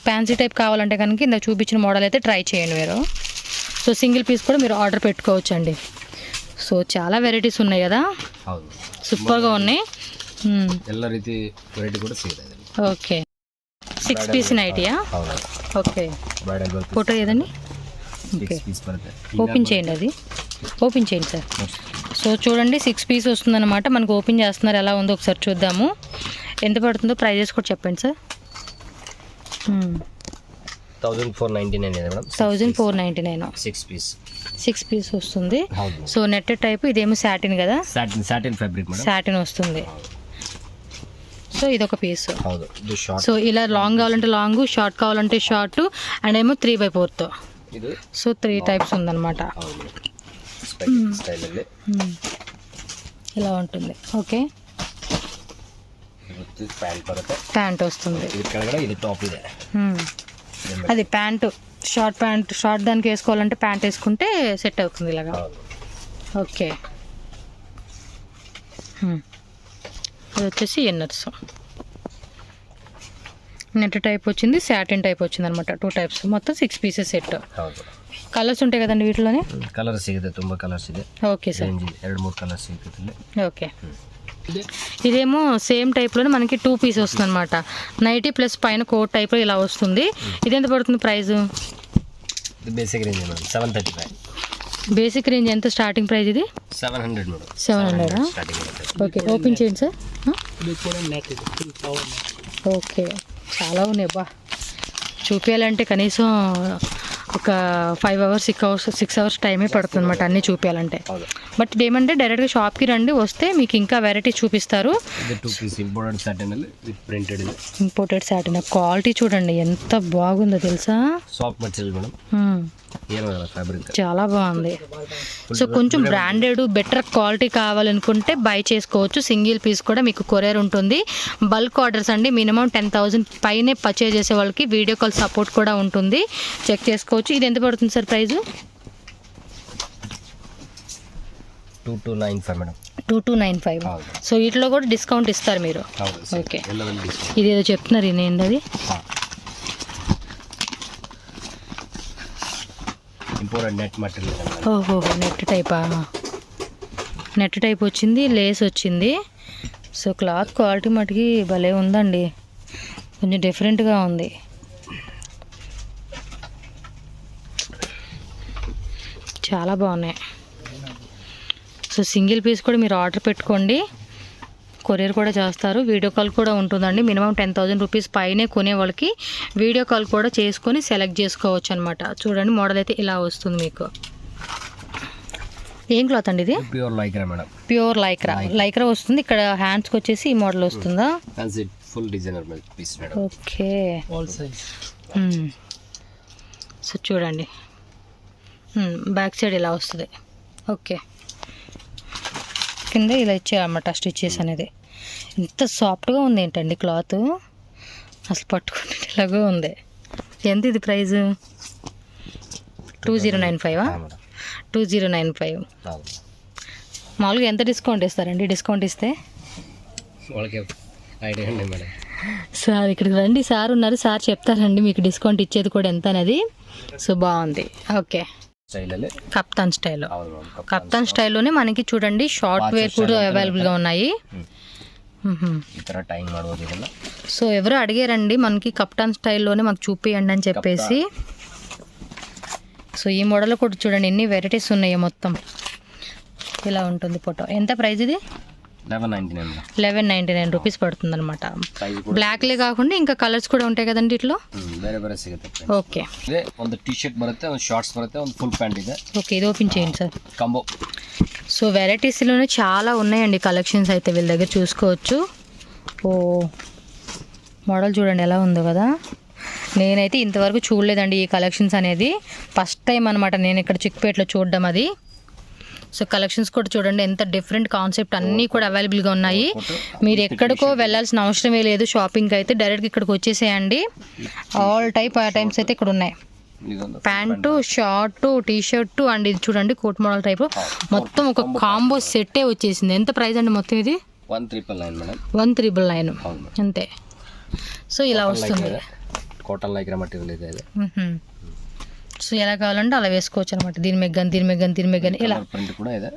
ఫ్యాన్సీ టైప్ కావాలంటే కనుక ఇందాక చూపించిన మోడల్ అయితే ట్రై చేయండి మీరు. సో సింగిల్ పీస్ కూడా మీరు ఆర్డర్ పెట్టుకోవచ్చు అండి. సో చాలా వెరైటీస్ ఉన్నాయి కదా, ಹೌದು. సూపర్గా ఉన్నాయి. ಎಲ್ಲ ರೀತಿ ವೆರೈಟಿ ಕೂಡ ಸಿಗುತ್ತೆ. ఓకే, 6 పీస్ నైటీయా? ಹೌದು. ఓకే, ಬ್ರೈಡಲ್ ವರ್ಕ್ ఫోటో ఏదండి? ఓకే, 6 పీಸ್ ಬರುತ್ತೆ. ఓపెన్ చేయండి, అది ఓపెన్ చేయండి సార్. సో చూడండి 6 పీస్ వస్తుందన్నమాట. మనకు ఓపెన్ చేస్తున్నారు, ఎలా ఉందో ఒకసారి చూద్దాము. ఎంత పడుతుందో ప్రైజెస్ కూడా చెప్పండి సార్. 1499 ಇದೆ ಮೇಡಮ್. 1499. 6 ಪೀಸ್. 6 పీస్ వస్తుంది. ಹೌದು. సో నెట్ టైప్, ఇదేమో సాటిన్ కదా? Satin fabric madam. సాటిన్ వస్తుంది. సో ఇదొక పీస్. ಹೌದು. ಇದು ಶಾರ್ಟ್. సో ఇలా లాంగ్ కావాలంటే లాంగ్, షార్ట్ కావాలంటే షార్ట్, అండ్ ఏమో 3/4. ಇದು సో 3 టైప్స్ ఉందన్నమాట. ಹೌದು. ಸ್ಟೈಲ್ ಅಲ್ಲಿ ఇలా ఉంటుంది. ఓకే, ಇದು ಪ್ಯಾಂಟ್ ಬರುತ್ತೆ. ప్యాంట్ వస్తుంది. ಇದು ಕೆಳಗಡೆ ಇದು ಟಾಪ್ ಇದೆ. అది ప్యాంట్, షార్ట్ ప్యాంట్, షార్ట్ దానికి వేసుకోవాలంటే ప్యాంట్ వేసుకుంటే సెట్ అవుతుంది ఇలాగా. ಹೌದು. ఓకే, అది వచ్చేసి ఇన్నర్స్. నెట్ టైప్ వచ్చింది, సాటిన్ టైప్ వచ్చింది అనమాట. 2 టైప్స్, మొత్తం 6 పీసెస్ సెట్. ಹೌದು. కలర్స్ ఉంటాయి కదండి వీటిలోనే? ಕಲರ್ ಸಿಗುತ್ತೆ, ತುಂಬಾ ಕಲರ್ಸ್ ಇದೆ. Okay sir. 2-3 కలర్స్ ಸಿಗುತ್ತೆ ಇಲ್ಲಿ. ఓకే, ఇదేమో సేమ్ టైప్లోనే మనకి 2 పీస్ వస్తుంది అనమాట. నైటీ ప్లస్ పైన కోట్ టైప్లో ఇలా వస్తుంది. ఇది ఎంత పడుతుంది ప్రైస్? ಇದು basic range madam 735. Basic range ఎంత స్టార్టింగ్ ప్రైస్ ఇది? 700 ಮೇಡಮ್. 700. ಸ್ಟಾರ್ಟಿಂಗ್ ಇರುತ್ತೆ. ఓకే, ఓపెన్ చేయండి సార్. ఓకే, చాలా ఉన్నాయి బా. చూపించాలంటే కనీసం ఒక 5 అవర్స్ 6 అవర్స్ టైమే పడుతుంది అనమాట అన్నీ చూపించాలంటే. ಹೌದು. బట్ ఇదేమంటే డైరెక్ట్గా షాప్కి రండి, వస్తే మీకు ఇంకా వెరైటీ చూపిస్తారు. ಇದು 2 ಪೀಸ್ ಇಂಪೋರ್ಟೆಡ್ ಸಾಟಿನ್ ಅಲ್ಲಿ ವಿತ್ ಪ್ರಿಂಟೆಡ್ ಇದೆ. ఇంపోర్టెడ్ సాటిన్ క్వాలిటీ చూడండి ఎంత బాగుందో తెలుసా? Soft material madam. ఏమన్నా ఫ్యాబ్రిక్ చాలా బాగుంది. సో కొంచెం బ్రాండెడ్ బెటర్ క్వాలిటీ కావాలనుకుంటే బై చేసుకోవచ్చు. సింగిల్ పీస్ కూడా మీకు కొరియర్ ఉంటుంది. బల్క్ ఆర్డర్స్ అండి, మినిమం 10,000 పైనే పర్చేజ్ చేసే వాళ్ళకి వీడియో కాల్ సపోర్ట్ కూడా ఉంటుంది, చెక్ చేసుకోవచ్చు. ఇది ఎంత పడుతుంది సార్ ప్రైస్? 2295 మేడం. 2295. సో వీటిలో కూడా డిస్కౌంట్ ఇస్తారు మీరు? ఓకే, ఇదేదో చెప్తున్నారు, ఇదేంటి అది? Imported net material. ఓహో, నెట్ టైపా? నెట్ టైప్ వచ్చింది, లేస్ వచ్చింది. సో క్లాత్ క్వాలిటీ మటుకి భలే ఉందండి, కొంచెం డిఫరెంట్గా ఉంది. చాలా బాగున్నాయి. సో సింగిల్ పీస్ కూడా మీరు ఆర్డర్ పెట్టుకోండి, కొరియర్ కూడా చేస్తారు. వీడియో కాల్ కూడా ఉంటుందండి. మినిమం 10,000 రూపీస్ పైనే కొనే వాళ్ళకి వీడియో కాల్ కూడా చేసుకొని సెలెక్ట్ చేసుకోవచ్చు అనమాట. చూడండి మోడల్ అయితే ఇలా వస్తుంది మీకు. ఏం క్లాత్ అండి ఇది? Pure Lycra madam. Pure Lycra. Lycra వస్తుంది. ఇక్కడ హ్యాండ్స్కి వచ్చేసి ఈ మోడల్ వస్తుందా? Full designer piece madam. Okay, so చూడండి బ్యాక్ సైడ్ ఇలా వస్తుంది. ఓకే, కింద ఇలా ఇచ్చారన్నమాట స్టిచెస్ అనేది. ఎంత సాఫ్ట్గా ఉంది ఏంటండి క్లాత్, అసలు పట్టుకుంటే ఇలాగో ఉంది. ఎంత ఇది ప్రైస్? 2095. 2095. మామూలుగా ఎంత డిస్కౌంట్ ఇస్తారండి? డిస్కౌంట్ ఇస్తే సార్ ఇక్కడికి రండి, సార్ ఉన్నారు, సార్ చెప్తారండి మీకు డిస్కౌంట్ ఇచ్చేది కూడా ఎంత అనేది. సో బాగుంది. Okay, కప్తాన్ style. కప్తాన్ స్టైల్లోనే మనకి చూడండి షార్ట్ వేర్ కూడా అవైలబుల్గా ఉన్నాయి. సో ఎవరు అడిగారండి మనకి కప్తాన్ స్టైల్లోనే మాకు చూపియండి అని చెప్పేసి. సో ఈ మోడల్లో కూడా చూడండి ఎన్ని వెరైటీస్ ఉన్నాయి మొత్తం. ఇలా ఉంటుంది ఫోటో. ఎంత ప్రైస్ ఇది? 1199 1199 రూపీస్ పడుతుంది అనమాట. ಸೈಜ್ ಕೂಡ ಬ್ಲ್ಯಾಕ್ಲೇ కాకుండా ఇంకా కలర్స్ కూడా ఉంటాయి కదండి ఇట్లో. ಬೇರೆ ಬೇರೆ ಸಿಗುತ್ತೆ. ఓకే ಇದೆ ಒಂದು ಟಿ ಶರ್ಟ್ ಬರುತ್ತೆ, ಒಂದು ಶಾರ್ಟ್ಸ್ ಬರುತ್ತೆ, ಒಂದು ఫుల్ ప్యాంట్ ಇದೆ. ఓకే ఇది ఓపెన్ చేయండి సార్. కాంబో. సో వెరైటీస్లోనే చాలా ఉన్నాయండి కలెక్షన్స్ అయితే వీళ్ళ దగ్గర చూసుకోవచ్చు. ఓ మోడల్ చూడండి ఎలా ఉందో కదా. నేనైతే ఇంతవరకు చూడలేదండి ఈ కలెక్షన్స్ అనేది, ఫస్ట్ టైం అనమాట నేను ఇక్కడ చిక్పేటలో చూడడం అది. సో కలెక్షన్స్ కూడా చూడండి ఎంత డిఫరెంట్ కాన్సెప్ట్, అన్నీ కూడా అవైలబుల్గా ఉన్నాయి. మీరు ఎక్కడికో వెళ్ళాల్సిన అవసరమే లేదు షాపింగ్కి అయితే, డైరెక్ట్గా ఇక్కడికి వచ్చేసేయండి. ఆల్ టైప్స్ అయితే ఇక్కడ ఉన్నాయి. Pant, short, T shirt and ఇది చూడండి కోట్ మోడల్ టైప్, మొత్తం ఒక కాంబో సెట్టే వచ్చేసింది. ఎంత ప్రైస్ అండి మొత్తం ఇది? 1999 మేడం. 1999 అంతే. సో ఇలా వస్తుంది. కాటన్ లైక్రా మెటీరియల్ ఇది. సో ఎలా కావాలంటే అలా వేసుకోవచ్చు అనమాట. దీని మెగ్గన్ ఇలా ప్రింట్ కూడా ಇದೆ.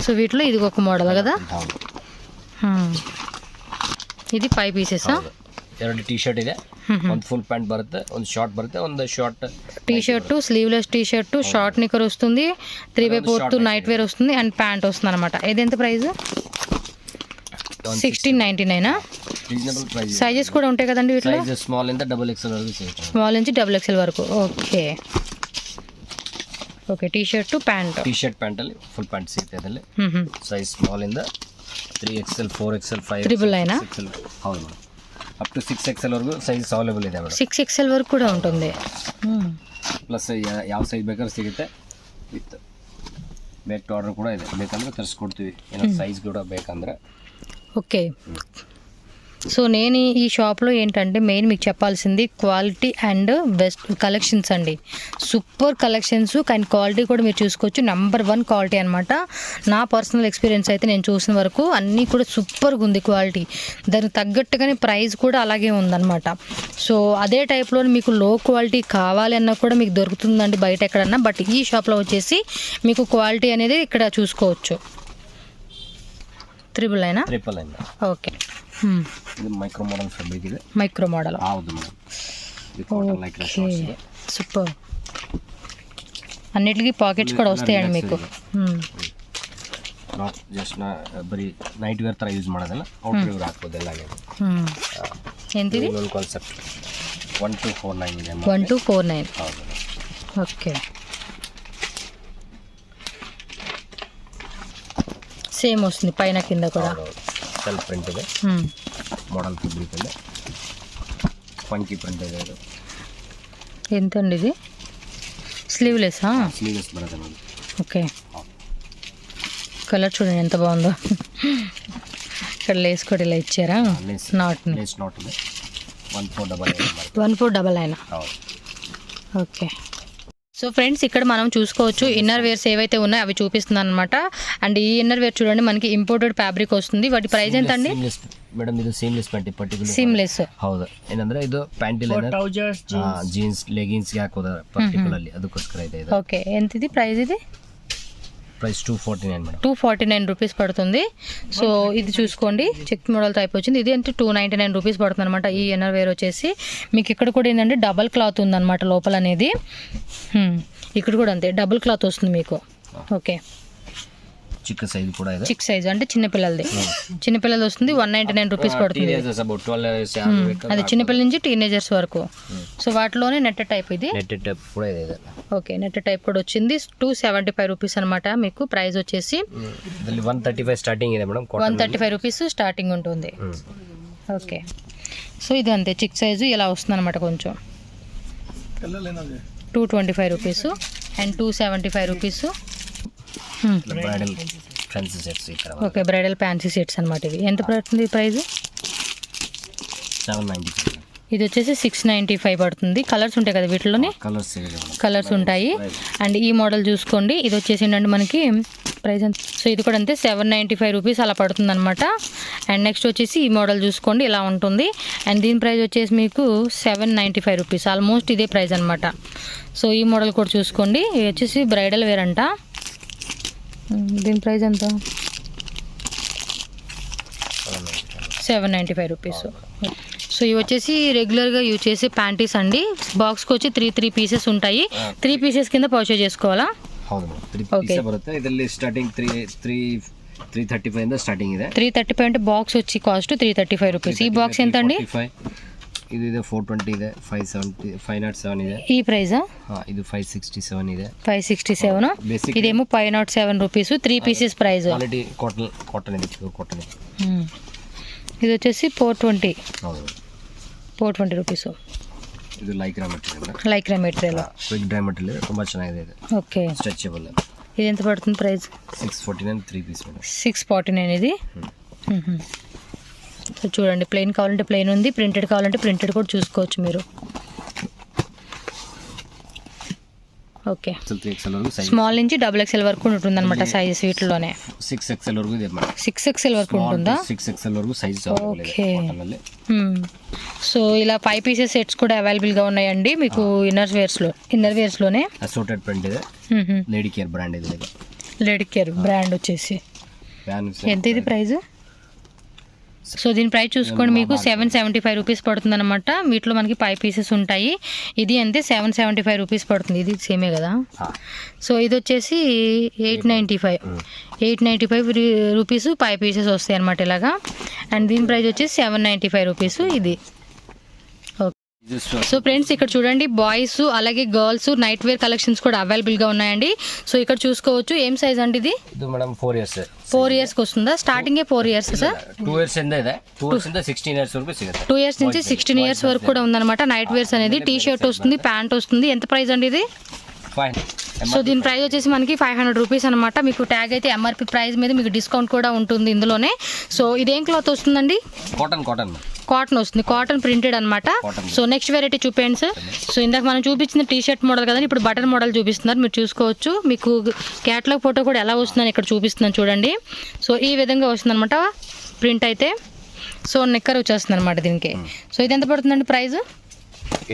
సో వీటిలో ఇది ఒక మోడల్ కదా. ఇది 5 పీసెస్. ಎರಡು ಟಿ ಶರ್ಟ್ ಇದೆ, ಒಂದು ಫುಲ್ ಪ್ಯಾಂಟ್ ಬರುತ್ತೆ, ಒಂದು ಶಾರ್ಟ್ ಬರುತ್ತೆ, ಒಂದು short T shirt, sleeveless T shirt, short నిక్కర్ వస్తుంది, 3/4 నైట్ వేర్ వస్తుంది అండ్ ప్యాంట్ వస్తుంది అనమాట. ఇది ఎంత ప్రైస్? 1699. Reasonable price. సైజెస్ కూడా ఉంటాయి కదండి వీటిలో. సైజ్ స్మాల్ ఇంದ డబుల్ ఎక్స్ఎల్ వరకు సిಗುತ್ತೆ. స్మాల్ నుంచి డబుల్ ఎక్స్ఎల్ వరకు. Okay T shirt, pant. T shirt pant ಅಲ್ಲಿ ಫುಲ್ ಪ್ಯಾಂಟ್ ಸಿಗುತ್ತೆ ಅದರಲ್ಲಿ. ಸೈಜ್ ಸ್ಮಾಲ್ ಇಂದ 3XL 4XL 5XL 6XL ಹೌದು ಅಪ್ ಟು 6XL ವರೆಗೂ ಸೈಜ್ ಅವೈಲೇಬಲ್ ಇದೆ ಮೇಡಮ್. 6XL వరకు కూడా ఉంటుంది. ಪ್ಲಸ್ ಯಾವ ಸೈಜ್ ಬೇಕಾದ್ರೂ ಸಿಗುತ್ತೆ. ವಿತ್ ಬೇಕ್ ಟು ಆರ್ಡರ್ ಕೂಡ ಇದೆ, ಬೇಕಂದ್ರೆ ತರಿಸ್ಕೊಡ್ತೀವಿ. ಏನೋ ಸೈಜ್ ಕೂಡ ಬೇಕಂದ್ರೆ. ఓకే సో నేను ఈ షాప్లో ఏంటంటే మెయిన్ మీకు చెప్పాల్సింది క్వాలిటీ అండ్ బెస్ట్ కలెక్షన్స్ అండి. సూపర్ కలెక్షన్స్ కానీ క్వాలిటీ కూడా మీరు చూసుకోవచ్చు. నెంబర్ 1 క్వాలిటీ అనమాట. నా పర్సనల్ ఎక్స్పీరియన్స్ అయితే నేను చూసిన వరకు అన్నీ కూడా సూపర్గా ఉంది క్వాలిటీ. దానికి తగ్గట్టుగానే ప్రైస్ కూడా అలాగే ఉందన్నమాట. సో అదే టైప్లో మీకు లో క్వాలిటీ కావాలి అన్నా కూడా మీకు దొరుకుతుందండి బయట ఎక్కడన్నా. బట్ ఈ షాప్లో వచ్చేసి మీకు క్వాలిటీ అనేది ఇక్కడ చూసుకోవచ్చు. 999. ఓకే ಇದು ಮೈಕ್ರೋ ಮಾಡೆಲ್ ಫ್ಯಾಬ್ರಿಕ್ ಇದೆ. ಮೈಕ್ರೋ ಮಾಡೆಲ್ ಹೌದು ಮೇಡಮ್. ಇದು ಕಾಟನ್ ಲೈಕ್ರಾ ಶಾರ್ಟ್ಸ್ ಇದೆ. సూపర్. అన్నిటికీ పాకెట్స్ కూడా వస్తాయండి మీకు. ನಾಟ್ ಜಸ್ಟ್ ಬರೀ ನೈಟ್ ವೇರ್ ಥರ ಯೂಸ್ ಮಾಡೋದಲ್ಲ, ಔಟ್ ವೇರ್ ಹಾಕ್ಬೋದು ಎಲ್ಲ. ಎಂತಿದೆ ಒಂದು ಕಾನ್ಸೆಪ್ಟ್ 1249 ಇದೆ. 1249. ಹೌದು. ఓకే సేమ్ వస్తుంది పైన కింద కూడా. సెల్ఫ్ ప్రింట్ ಇದೆ. మోడల్ ఫ్యాబ్రిక్ ಇದೆ. ఫంకీ ప్రింట్ ಇದೆ ಇದು. ఎంతండి ఇది? స్లీవ్లెస్సా? స్లీవ్లెస్ బರುತ್ತೆ మేడం. ఓకే కలర్ చూడండి ఎంత బాగుందో. ఇక్కడ లేస్ కూడా ఇలా ఇచ్చారా? నాట్ లేస్ నాట్ ಇದೆ. 1499. 1499. ఓకే సో ఫ్రెండ్స్ ఇక్కడ మనం చూసుకోవచ్చు ఇన్నర్ వేర్స్ ఏవైతే ఉన్నాయో అవి చూపిస్తున్నాను అనమాట. అండ్ ఈ ఇన్నర్ వేర్ చూడండి మనకి ఇంపోర్టెడ్ ఫ్యాబ్రిక్ వస్తుంది. వాటి ప్రైస్ ఎంత అండి? ಮೇಡಮ್ ಇದು ಸೀಮ್ಲೆಸ್ ಪ್ಯಾಂಟ್ ಪರ್ಟಿಕ್ಯುಲರ್ ಸೀಮ್ಲೆಸ್. ಹೌದು. ಏನಂದ್ರೆ ಇದು ಪ್ಯಾಂಟ್ ಜೀನ್ಸ್ ಲೆಗಿನ್ಸ್ ಗೆ ಹಾಕೋದು ಪರ್ಟಿಕ್ಯುಲರ್ಲಿ, ಅದಕ್ಕೋಸ್ಕರ ಇದೆ ಇದು. ఓకే ఎంత ఇది ప్రైస్? ఇది ప్రైస్ 249 మేడం. 249 రూపీస్ పడుతుంది. సో ఇది చూసుకోండి చెక్ మోడల్ టైప్ వచ్చింది. ఇది అంటే 299 రూపీస్ పడుతుంది అనమాట. ఈ ఇన్నర్ వేర్ వచ్చేసి మీకు ఇక్కడ కూడా ఏంటంటే డబల్ క్లాత్ ఉందన్నమాట లోపల అనేది. ఇక్కడ కూడా అంతే డబుల్ క్లాత్ వస్తుంది మీకు. ఓకే చిక్క సైజ్ కూడా ಇದೆ. చిక్ సైజ్ అంటే చిన్నపిల్లలది. చిన్నపిల్లలది వస్తుంది 199 రూపీస్ పడుతుంది. అది చిన్నపిల్లల నుంచి టీనేజర్స్ వరకు. సో వాటిలోనే నెట్ టైప్ ఇది. నెట్ టైప్ కూడా ಇದೆ. ఓకే నెట్ టైప్ కూడా వచ్చింది. 275 రూపీస్ అనమాట మీకు ప్రైస్ వచ్చేసి. 135 స్టార్టింగ్ ಇದೆ మేడం. 135 రూపీస్ స్టార్టింగ్ ఉంటుంది. ఓకే సో ఇది అంతే చిక్ సైజు ఇలా వస్తుంది అనమాట. కొంచెం 225 rupees and 275 rupees. Bridal fancy sets ఇక్కడ. ఓకే బ్రైడల్ ఫ్యాన్సీ సెట్స్ అనమాట. ఇవి ఎంత పడుతుంది ప్రైస్? 795. ఇది వచ్చేసి 695 పడుతుంది. కలర్స్ ఉంటాయి కదా వీటిలోనే, కలర్స్ ఉంటాయి. అండ్ ఈ మోడల్ చూసుకోండి. ఇది వచ్చేసి ఏంటంటే మనకి ప్రైస్ ఎంత? సో ఇది కూడా అంతే 795 రూపీస్ అలా పడుతుంది అనమాట. అండ్ నెక్స్ట్ వచ్చేసి ఈ మోడల్ చూసుకోండి ఇలా ఉంటుంది. అండ్ దీని ప్రైస్ వచ్చేసి మీకు 795 రూపీస్, ఆల్మోస్ట్ ఇదే ప్రైస్ అనమాట. సో ఈ మోడల్ కూడా చూసుకోండి. ఇది వచ్చేసి బ్రైడల్ వేర్ అంట. దీని ప్రైస్ ఎంత? 795 రూపీస్. సో ఇవి వచ్చేసి రెగ్యులర్గా యూజ్ చేసే ప్యాంటీస్ అండి. బాక్స్కి వచ్చి 3 పీసెస్ ఉంటాయి. 3 పీసెస్ కింద పర్చేజ్ చేసుకోవాలా? ಹೌದು ಮೇಡಮ್. 3 ಪೀಸ್ ಬರುತ್ತೆ. ಇದರಲ್ಲಿ ಸ್ಟಾರ್ಟಿಂಗ್ 3 335 ಇಂದ ಸ್ಟಾರ್ಟಿಂಗ್ ಇದೆ. 335 అంటే బాక్స్ వచ్చి కాస్ట్ 335 రూపీస్. ఈ బాక్స్ ఎంత అండి? 345 ఇది 420 ಇದೆ, 570 507 ಇದೆ. ఈ ప్రైజా? ఇది 567 ಇದೆ. 567. ఇదేమో 507 rupees. 3 pieces price. Quality cotton ఇది, ప్యూర్ కాటన్ ఇది. ఇది వచ్చేసి 420. అవును, 420 రూపీస్. ಇದು Lycra material. Lycra material. Quick dry material, ತುಂಬಾ ಚೆನ್ನಾಗಿದೆ ಇದು. ఓకే. ಸ್ಟ್ರೆಚಬಲ್. ఇది ఎంత పడుతుంది ప్రైస్? 649 3 piece madam. 649 ఇది. సో చూడండి, ప్లెయిన్ కావాలంటే ప్లెయిన్ ఉంది, ప్రింటెడ్ కావాలంటే ప్రింటెడ్ కూడా చూసుకోవచ్చు మీరు. ఓకే. 3XL వరకు సైజ్. స్మాల్ నుంచి XXL వరకు ఉంటుంది అనమాట సైజెస్ వీటిలోనే. 6XL వరకు ಇದೆ మేడం. 6XL వరకు ఉంటుందా? 6XL వరకు సైజ్ ఓకే. సో ఇలా 5 పీసెస్ సెట్స్ కూడా అవైలబుల్గా ఉన్నాయండి మీకు ఇన్నర్ వేర్స్లోనే. అసోర్టెడ్ ప్రింట్ ಇದೆ. లేడీ కేర్ బ్రాండ్ ఇది. లేడీ కేర్ బ్రాండ్ వచ్చేసి ఎంత ఇది ప్రైస్? సో దీని ప్రైస్ చూసుకోండి, మీకు 775 రూపీస్ పడుతుంది అనమాట. వీటిలో మనకి 5 పీసెస్ ఉంటాయి. ఇది అంతే 775 రూపీస్ పడుతుంది. ఇది సేమే కదా. సో ఇది వచ్చేసి 895 రూపీస్ 5 పీసెస్ వస్తాయి అనమాట ఇలాగా. అండ్ దీని ప్రైస్ వచ్చేసి 795 రూపీస్ ఇది. సో ఫ్రెండ్స్ ఇక్కడ చూడండి, బాయ్స్ అలాగే గర్ల్స్ నైట్ వేర్ కలెక్షన్స్ కూడా అవైలబుల్గా ఉన్నాయండి. సో ఇక్కడ చూసుకోవచ్చు. ఏం సైజ్ అండి ఇది? ಇದು ಮೇಡಮ್ 4 ಇಯರ್ಸ್. 4 ఇయర్స్కి వస్తుందా? స్టార్టింగే 4 ఇయర్స్ సార్? 2 ఇయర్స్ ಇಂದ ಇದೆ. 2 ఇయర్స్ ಇಂದ 16 ఇయర్స్ వరకు సిಗುತ್ತೆ. 2 ఇయర్స్ నుంచి 16 ఇయర్స్ వరకు కూడా ఉందన్నమాట నైట్ వేర్స్ అనేది. టీ షర్ట్ వస్తుంది, ప్యాంట్ వస్తుంది. ఎంత ప్రైస్ అండి ఇది? 500. సో దీని ప్రైస్ వచ్చేసి మనకి 500 రూపీస్ అనమాట. మీకు ట్యాగ్ అయితే ఎంఆర్పి ప్రైస్ మీద మీకు డిస్కౌంట్ కూడా ఉంటుంది ఇందులోనే. సో ఇదేం క్లాత్ వస్తుందండి? కాటన్ వస్తుంది, కాటన్ ప్రింటెడ్ అనమాట. సో నెక్స్ట్ వెరైటీ చూపేయండి సార్. సో ఇందాక మనం చూపించిన టీ షర్ట్ మోడల్ కదండి, ఇప్పుడు బటన్ మోడల్ చూపిస్తున్నారు, మీరు చూసుకోవచ్చు. మీకు క్యాటలాగ్ ఫోటో కూడా ఎలా వస్తుందని ఇక్కడ చూపిస్తున్నాను చూడండి. సో ఈ విధంగా వస్తుంది అనమాట ప్రింట్ అయితే. సో నెక్కర్ వచ్చేస్తుంది అనమాట దీనికి. సో ఇది ఎంత పడుతుందండి ప్రైస్?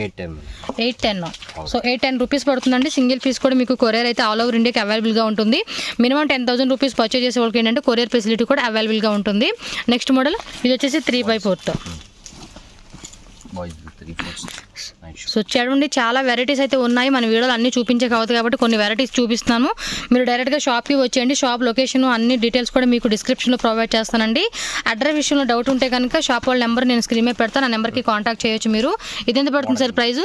810. సో 810 రూపీస్ పడుతుందండి. సింగిల్ పీస్ కూడా మీకు కొరియర్ అయితే ఆల్ ఓవర్ ఇండియాకి అవైలబుల్గా ఉంటుంది. మినిమం 10,000 రూపీస్ పర్చేజ్ చేసే వాళ్ళకి ఏంటంటే కొరియర్ ఫెసిలిటీ కూడా అవైలబుల్గా ఉంటుంది. నెక్స్ట్ మోడల్ ఇది వచ్చేసి 3x4. సో చూడండి, చాలా వెరైటీస్ అయితే ఉన్నాయి. మన వీడియోలో అన్ని చూపించే కావద్దు కాబట్టి కొన్ని వెరైటీస్ చూపిస్తున్నాను. మీరు డైరెక్ట్గా షాప్కి వచ్చేయండి. షాప్ లొకేషన్ అన్ని డీటెయిల్స్ కూడా మీకు డిస్క్రిప్షన్లో ప్రొవైడ్ చేస్తానండి. అడ్రస్ విషయంలో డౌట్ ఉంటే కనుక షాప్ వాళ్ళ నెంబర్ నేను స్క్రీన్ మీద పెడతాను, ఆ నెంబర్కి కాంటాక్ట్ చేయొచ్చు మీరు. ఇది ఎంత పడుతుంది సార్ ప్రైజు?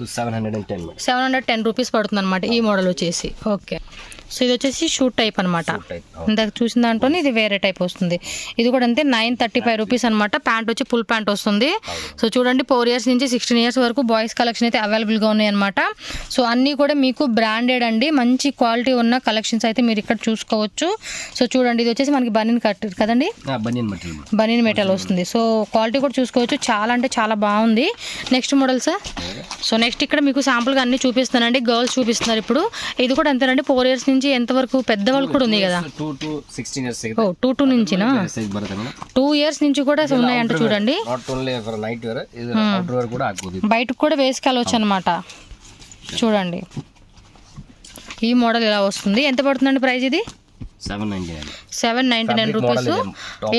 710 రూపీస్ పడుతుంది అనమాట ఈ మోడల్ వచ్చేసి. ఓకే. సో ఇది వచ్చేసి షూట్ టైప్ అనమాట. ఇందాక చూసిన దాంట్లోనే ఇది వేరే టైప్ వస్తుంది. ఇది కూడా అంతే 935 రూపీస్ అనమాట. ప్యాంట్ వచ్చి ఫుల్ ప్యాంట్ వస్తుంది. సో చూడండి, 4 ఇయర్స్ నుంచి 16 ఇయర్స్ వరకు బాయ్స్ కలెక్షన్ అయితే అవైలబుల్గా ఉన్నాయి అనమాట. సో అన్నీ కూడా మీకు బ్రాండెడ్ అండి, మంచి క్వాలిటీ ఉన్న కలెక్షన్స్ అయితే మీరు ఇక్కడ చూసుకోవచ్చు. సో చూడండి, ఇది వచ్చేసి మనకి బనీన్ కట్ కదండి, బనీన్ మెటీరియల్ వస్తుంది. సో క్వాలిటీ కూడా చూసుకోవచ్చు, చాలా అంటే చాలా బాగుంది. Next model sir. So next ఇక్కడ మీకు శాంపుల్గా అన్ని చూపిస్తానండి. గర్ల్స్ చూపిస్తున్నారు ఇప్పుడు. ఇది కూడా అంతేనండి, 4 ఇయర్స్ నుంచి ఎంతవరకు పెద్దవాళ్ళు కూడా ఉంది కదా. 2 నుంచినా? 2 ఇయర్స్ నుంచి కూడా ఉన్నాయంట చూడండి. బయటకు కూడా వేసుకెళ్ళవచ్చు అనమాట. చూడండి ఈ మోడల్ ఇలా వస్తుంది. ఎంత పడుతుందండి ప్రైస్ ఇది? 799 రూపీస్.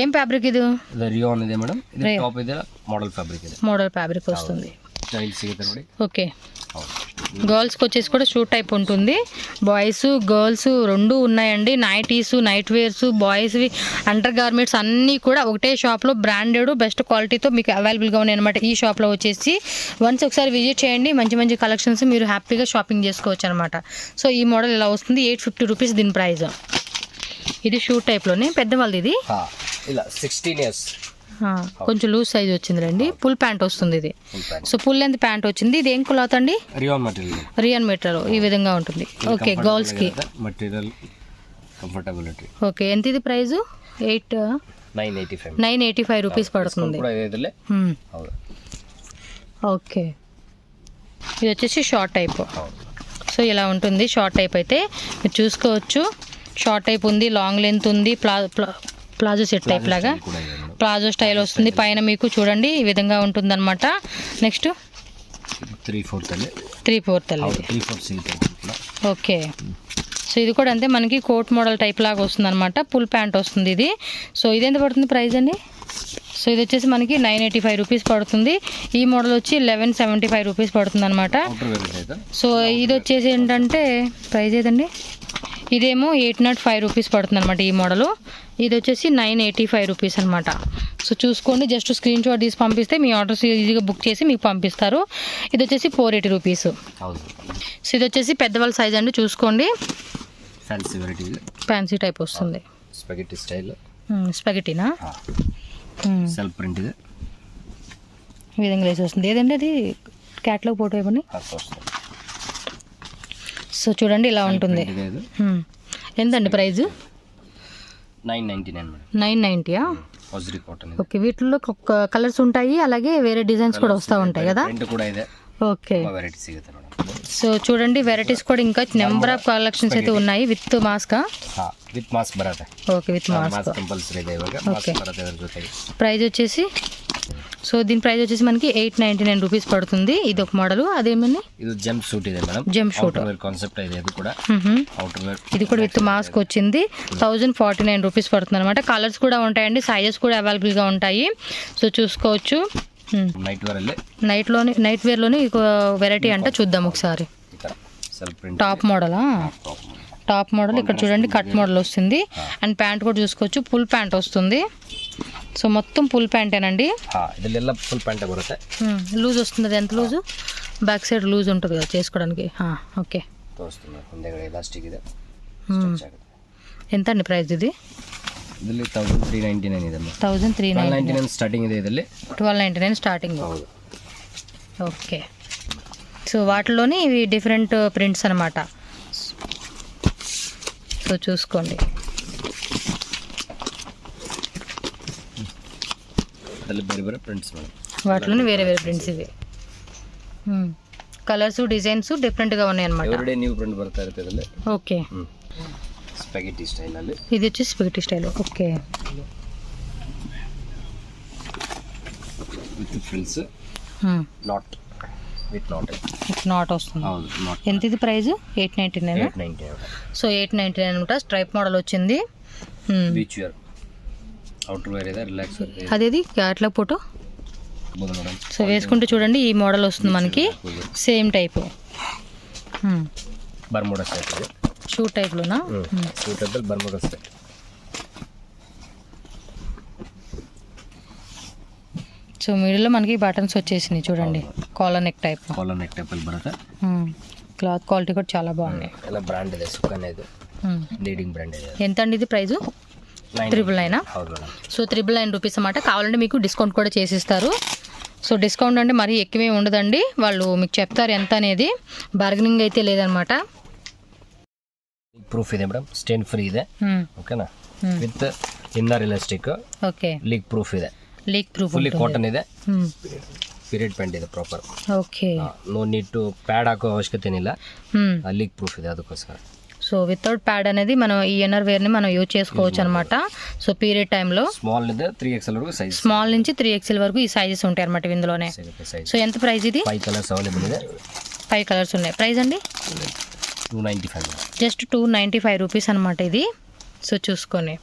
ఏం ఫ్యాబ్రిక్ ఇది? మోడల్ ఫ్యాబ్రిక్ వస్తుంది. ఓకే. గర్ల్స్కి వచ్చేసి కూడా షూట్ టైప్ ఉంటుంది. బాయ్స్ గర్ల్స్ రెండు ఉన్నాయండి. నైటీస్, నైట్ వేర్స్, బాయ్స్వి, అండర్ గార్మెంట్స్ అన్నీ కూడా ఒకటే షాప్లో బ్రాండెడ్ బెస్ట్ క్వాలిటీతో మీకు అవైలబుల్గా ఉన్నాయి అనమాట. ఈ షాప్లో వచ్చేసి వన్స్ ఒకసారి విజిట్ చేయండి. మంచి మంచి కలెక్షన్స్ మీరు హ్యాపీగా షాపింగ్ చేసుకోవచ్చు అనమాట. సో ఈ మోడల్ ఇలా వస్తుంది. 850 రూపీస్ దీని ప్రైస్. ఇది షూట్ టైప్లోనే పెద్దవాళ్ళది. ఇది ఇలా 16 ఇయర్స్ కొంచెం లూజ్ సైజ్ వచ్చింది రండి. ఫుల్ ప్యాంట్ వస్తుంది ఇది. సో ఫుల్ లెంత్ ప్యాంట్ వచ్చింది. ఇది ఏం క్లాత్ అండి? Rayon material. ఈ విధంగా ఉంటుంది. ఓకే. గర్ల్స్ కి ఓకే. ఎంత ఇది ప్రైస్? 985 రూపీస్ పడుతుంది. ఓకే. ఇది వచ్చేసి షార్ట్ టైప్. సో ఇలా ఉంటుంది షార్ట్ టైప్ అయితే మీరు చూసుకోవచ్చు. షార్ట్ టైప్ ఉంది, లాంగ్ లెంత్ ఉంది, ప్లాజో సెట్ టైప్ లాగా ప్లాజో స్టైల్ వస్తుంది. పైన మీకు చూడండి ఈ విధంగా ఉంటుంది అనమాట. నెక్స్ట్ 3/4. ఓకే. సో ఇది కూడా అంతే మనకి కోట్ మోడల్ టైప్ లాగా వస్తుంది అనమాట. ఫుల్ ప్యాంట్ వస్తుంది ఇది. సో ఇది ఎంత పడుతుంది ప్రైస్ అండి? సో ఇది వచ్చేసి మనకి 985 రూపీస్ పడుతుంది. ఈ మోడల్ వచ్చి 1175 రూపీస్ పడుతుంది అనమాట. సో ఇది వచ్చేసి ఏంటంటే ప్రైస్ ఏదండి? ఇదేమో 805 రూపీస్ పడుతుంది అనమాట ఈ మోడలు. ఇది వచ్చేసి 985 రూపీస్ అనమాట. సో చూసుకోండి, జస్ట్ స్క్రీన్ షాట్ తీసి పంపిస్తే మీ ఆర్డర్స్ ఈజీగా బుక్ చేసి మీకు పంపిస్తారు. ఇది వచ్చేసి 480 రూపీస్. సో ఇది వచ్చేసి పెద్దవాళ్ళ సైజ్ అండి, చూసుకోండి. ఫ్యాన్సీ వెరైటీ, ఫ్యాన్సీ టైప్ వస్తుంది. Spaghetti style. స్పాగెటీనా? సెల్ఫ్ ప్రింట్ ఇది ఈ విధంగా వేసి వస్తుంది. ఏదండి అది క్యాట్లాగ్ ఫోటో ఇవ్వండి. సో చూడండి ఇలా ఉంటుంది. ఎంతండి price? 999 madam. 990. Hosiery cotton. Okay, వీటిలో కలర్స్ ఉంటాయి, అలాగే వేరే డిజైన్స్ కూడా వస్తూ ఉంటాయి కదా. ప్రింట్ కూడా ಇದೆ. ఓకే, వెరైటీ సిಗುತ್ತೆ మేడం. సో చూడండి వెరైటీస్ కూడా ఇంకా నెంబర్ ఆఫ్ కలెక్షన్స్ అయితే ఉన్నాయి. With mask. విత్ మాస్క్ ಬರುತ್ತೆ. ఓకే, విత్ మాస్క్ కంపల్సరీ ಇದೆ ಇವಾಗ. ಮಾಸ್ಕ್ ಬರುತ್ತೆ ಅದರ ಜೊತೆಗೆ. ప్రైస్ వచ్చేసి, సో దీని ప్రైస్ వచ్చేసి మనకి 899 రూపీస్ పడుతుంది. ఇది ఒక మోడల్. అదేమని ಇದು జంప్ సూట్ ಇದೆ మేడం. జంప్ సూట్ కాన్సెప్ట్ ಇದೆ ఇది కూడా. Outer wear. ఇది కూడా విత్ మాస్క్ వచ్చింది. 1049 రూపీస్ పడుతుంది అనమాట. కలర్స్ కూడా ఉంటాయండి, సైజెస్ కూడా అవైలబుల్గా ఉంటాయి. సో చూసుకోవచ్చు. నైట్ వేర్ ಅಲ್ಲಿ నైట్ వేర్లోనే వెరైటీ అంటే చూద్దాం ఒకసారి. సెల్ఫ్ ప్రింట్ టాప్ మోడలా? టాప్ మోడల్ ఇక్కడ చూడండి, కట్ మోడల్ వస్తుంది. అండ్ ప్యాంట్ కూడా చూసుకోవచ్చు, ఫుల్ ప్యాంట్ వస్తుంది. సో మొత్తం ఫుల్ ప్యాంటేనండి. ಇದೆಲ್ಲ ಫುಲ್ ಪ್ಯಾಂಟ್ ಬರುತ್ತೆ. లూజ్ వస్తుంది. అది ఎంత లూజు? బ్యాక్ సైడ్ లూజ్ ఉంటుంది కదా చేసుకోవడానికి. ఓకే, ತೋರಿಸ್ತೀನಿ. ಹಿಂದೆಗಡೆ ಎಲಾಸ್ಟಿಕ್ ಇದೆ. ఎంత అండి ప్రైస్ ఇది? ಇದರಲ್ಲಿ 1399 ಇದೆ. 1399 ಸ್ಟಾರ್ಟಿಂಗ್ ಇದೆ ಇದರಲ್ಲಿ. 1299 స్టార్టింగ్. ಹೌದು. ఓకే, సో వాటిలోని ఇవి డిఫరెంట్ ప్రింట్స్ అనమాట. సో చూసుకోండి. ಅದರಲ್ಲಿ ಬೇರೆ ಬೇರೆ ಪ್ರಿಂಟ್ಸ್ ಮೇಡಮ್. వాటిలోని వేరే వేరే ప్రింట్స్ ఇవి. కలర్స్ డిజైన్స్ డిఫరెంట్గా ఉన్నాయి అనమాట. ಎವ್ರಿಡೇ ನ್ಯೂ ಪ್ರಿಂಟ್ ಬರ್ತಾ ಇರುತ್ತೆ ಇದರಲ್ಲಿ. ఓకే, ಸ್ಪಾಗೆಟಿ ಸ್ಟೈಲ್ ಅಲ್ಲಿ. ఇది వచ్చి spaghetti style. Okay, with frills. Not with not వస్తుంది. ಹೌದು, ನಾಟ್. ఎంత ఇది ప్రైస్? 899. 899. సో 899 అనమాట. స్ట్రైప్ మోడల్ వచ్చింది. ಬೀಚ್ ವೇರ್ అవుటర్ వేర్ ಇದೆ, రిలాక్స్ ಇದೆ. అదేది అట్లా ఫోటో. మేడం. సో వేసుకుంటే చూడండి ఈ మోడల్ వస్తుంది మనకి. సేమ్ టైపు ಬರ್ಮುಡಾ ಸೆಟ್ ಇದೆ. షూ టైప్లోనా? Suitable Bermuda set. సో మిడిల్లో మనకి బటన్స్ వచ్చేసినాయి చూడండి. Collar neck type. Collar neck type ಅಲ್ಲಿ ಬರುತ್ತೆ. క్లాత్ క్వాలిటీ కూడా చాలా బాగున్నాయి. ಎಲ್ಲ ಬ್ರಾಂಡ್ ಇದೆ. ಸುಕನ್ಯ ಇದು లీడింగ్ బ్రాండ్ ಇದೆ. ఎంత అండి ఇది ప్రైస్? 999. ಹೌದು ಮೇಡಮ್. సో 999 రూపీస్ అన్నమాట. కావాలంటే మీకు డిస్కౌంట్ కూడా చేసిస్తారు. సో డిస్కౌంట్ అంటే మరీ ఎక్కువే ఉండదండి, వాళ్ళు మీకు చెప్తారు ఎంత అనేది. బార్గెనింగ్ అయితే లేదనమాట. ಪ್ರೂಫ್ ಇದೆ ಮೇಡಮ್, ಸ್ಟೇನ್ ಫ್ರೀ ಇದೆ. ಓಕೆನಾ? With inner elastic. Okay, leak proof ಇದೆ. Leak proof. ಫುಲ್ಲಿ ಕಾಟನ್ ಇದೆ. ಪೀರಿಯಡ್ ಪ್ಯಾಂಟ್ ಇದೆ proper. Okay, no need to pad ಹಾಕೋ ಅವಶ್ಯಕತೆ ಏನಿಲ್ಲ. ಲೀಕ್ ಪ್ರೂಫ್ ಇದೆ ಅದಕ್ಕೋಸ್ಕರ. సో వితౌట్ ప్యాడ్ అనేది మనం ఈ ఇన్నర్ వేర్ని మనం యూజ్ చేసుకోవచ్చు అనమాట. సో పీరియడ్ టైంలో స్మాల్ ಇದೆ 3XL వరకు సైజ్. స్మాల్ నుంచి 3XL వరకు ఈ సైజెస్ ఉంటాయి అనమాట ఇందులోనే. సో ఎంత ప్రైస్ ఇది? 5 కలర్స్ అవైలబుల్ ಇದೆ. 5 కలర్స్ ఉన్నాయి. ప్రైస్ అండి 295. జస్ట్ 295 రూపీస్ అనమాట ఇది. సో చూసుకొని